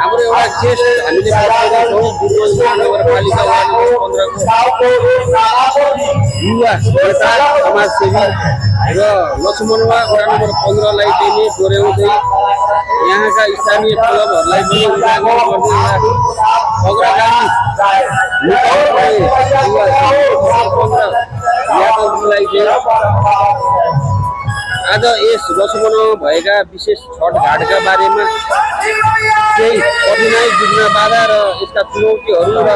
हाम्रो एउटा ज्येष्ठ हामीले नगरपालिका युवा नेता समाजसेवी र लक्ष्मणवा वडा नम्बर 15 लाई चाहिँ डोर्याउँदै यहाँका स्थानीय क्लबहरूलाई पनि उजागर गर्दै आज यस लक्ष्मणमा भएका विशेष छठघाटका बारेमा केही कठिनाइ विघ्न बाधा र यसका चुनौतीहरू र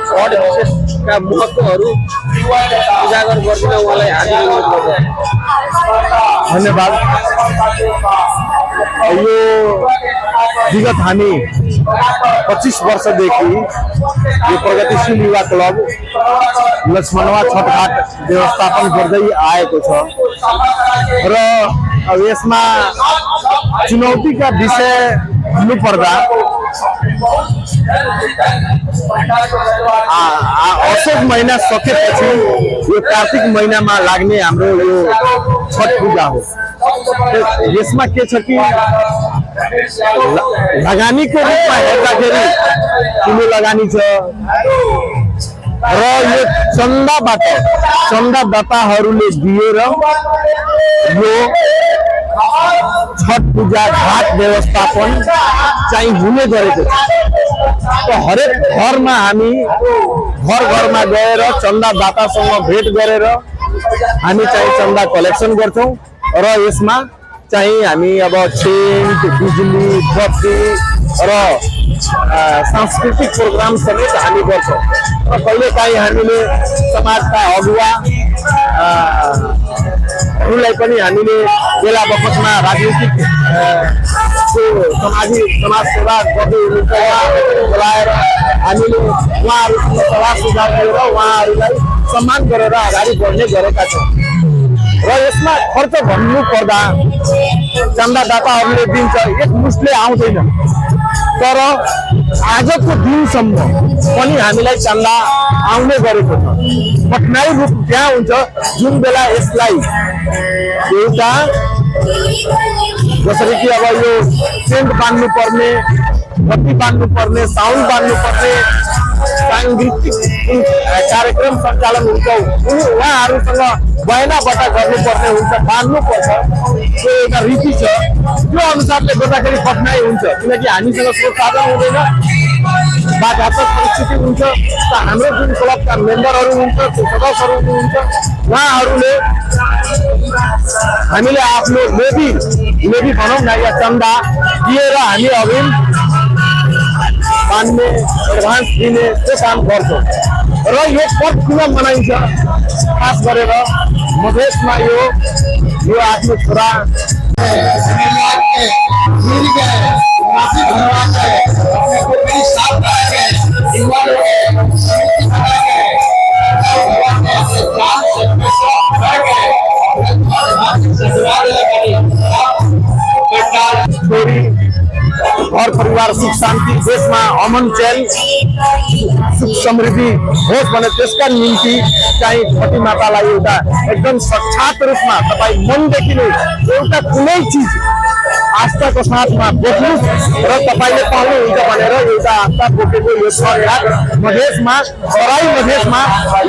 छठ विशेषका महत्त्वहरू उजागर गरिदिन उहाँलाई हार्दिक अनुरोध गर्दछु। धन्यवाद। यो विगत हामी 25 वर्षदेखि यो प्रगतिशील युवा क्लब लक्ष्मणवा छठघाट व्यवस्थापन गर्दै आएको छ र अब यसमा चुनौतीका विषय हुनुपर्दा असोज महिना सकेपछि यो कार्तिक महिनामा लाग्ने हाम्रो यो छठ पूजा हो। यसमा के छ कि लगानीको रूपमा हेर्दाखेरि ठुलो लगानी छ र यो चन्दाबाट चन्दादाताहरूले दिएर यो छठ पूजा घाट व्यवस्थापन चाहिँ हुने गरेको छ। हरेक घरमा हामी घरमा गएर चन्दादातासँग भेट गरेर हामी चाहिँ चन्दा कलेक्सन गर्छौं र यसमा चाहिँ हामी अब टेन्ट, बिजुली, बत्ती र सांस्कृतिक प्रोग्राम समेत हामी गर्छौं र कहिलेकाहीँ हामीले समाजका अगुवाहरूलाई पनि हामीले बेला बखतमा राजनीतिक समाज सेवा गर्दै बोलाएर हामीले उहाँहरूसँग सल्लाह सुझाव दिएर उहाँहरूलाई सम्मान गरेर अगाडि बढ्ने गरेका छौँ र यसमा खर्च भन्नु पर्दा चन्दादाताहरूले दिन्छ, एक मुष्टले आउँदैन, तर आजको दिनसम्म पनि हामीलाई चन्दा आउने गरेको छ। कठिनाइ रूप त्यहाँ हुन्छ जुन बेला यसलाई एउटा जसरी कि अब यो टेन्ट बाँध्नु पर्ने, बत्ती बाँध्नु पर्ने, साउन्ड बाँध्नु पर्ने, सांगीतिक कार्यक्रम सञ्चालन हुन्छ, उहाँहरूसँग बयानाबाट गर्नुपर्ने हुन्छ, बाँध्नुपर्छ, त्यो एउटा रीति छ। त्यो अनुसारले गर्दाखेरि कठिनाइ हुन्छ किनकि हामीसँग स्रोत साधन हुँदैन, बाधात्मक परिस्थिति हुन्छ। हाम्रो जुन क्लबका मेम्बरहरू हुन्छ, सदस्यहरू हुनुहुन्छ, उहाँहरूले हामीले आफ्नो लेबी भनौँ न या चन्दा दिएर हामी अघि बाँध्ने, एडभान्स दिने त्यो काम गर्छौँ र यो पर्व किन मनाइन्छ? खास गरेर मधेसमा यो आफ्नो छोरा घर परिवार सुख शान्ति, देशमा अमन चैन सुख समृद्धि होस् भने त्यसका निम्ति चाहिँ छठी मातालाई एउटा एकदम साक्षात रूपमा तपाईँ मनदेखि नै एउटा कुनै चिज आस्थाको साथमा बोक्नुहोस् र तपाईले पाउनुहुन्छ भनेर एउटा आस्था बोकेको यो छठघाट मधेसमा, तराई मधेसमा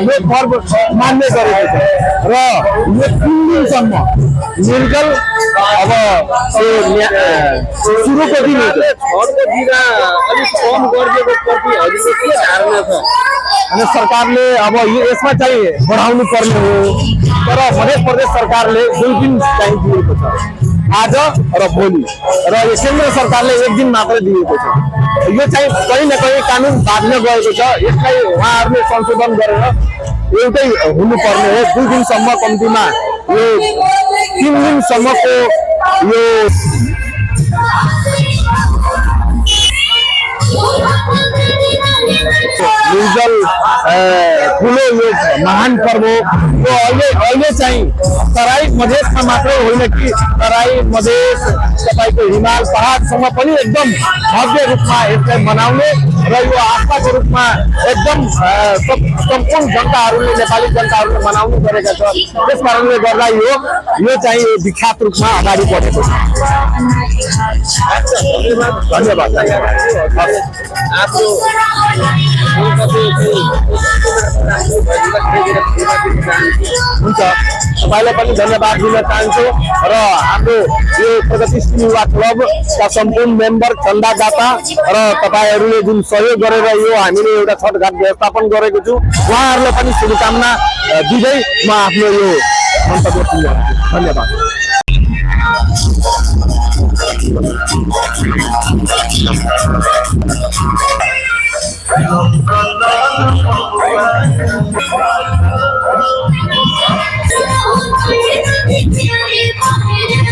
यो पर्व मान्ने गरेको छ र यो 3 दिनसम्म निर्जल अब सुरुको दिन हो। छठको दिन अलिक कम गरिदिएको प्रति हजुरको के धारणा छ? अनि सरकारले अब यसमा चाहिँ बढाउनु पर्ने हो, तर मध्य प्रदेश सरकारले 2 दिन चाहिँ दिएको छ, आज र भोलि, र केन्द्र सरकारले 1 दिन मात्रै दिएको छ। यो चाहिँ कहीँ न कहीँ कानुन बाध्न गएको छ। यसलाई उहाँहरूले संशोधन गरेर एउटै हुनुपर्ने हो। 2 दिनसम्म कम्तीमा यो 3 दिनसम्मको यो निर्जल ठुलो यो महान पर्व हो यो अहिले चाहिँ तराई मधेसमा मात्रै होइन कि तराई मधेस तपाईँको हिमाल पहाडसम्म पनि एकदम भव्य रूपमा यसलाई मनाउने र यो आस्थाको रूपमा एकदम सम्पूर्ण जनताहरूले नेपाली जनताहरूले मनाउनु गरेका छ त्यस कारणले गर्दा यो चाहिँ विख्यात रूपमा अगाडि बढेको छ धन्यवाद हुन्छ तपाईँलाई पनि धन्यवाद दिन चाहन्छु र हाम्रो यो प्रगतिशील युवा क्लबका सम्पूर्ण मेम्बर चन्दादाता र तपाईँहरूले जुन सहयोग गरेर यो हामीले एउटा छठघाट व्यवस्थापन गरेको छु उहाँहरूलाई पनि शुभकामना दिँदै म आफ्नो यो मन्तव्य दिन्छु धन्यवाद It's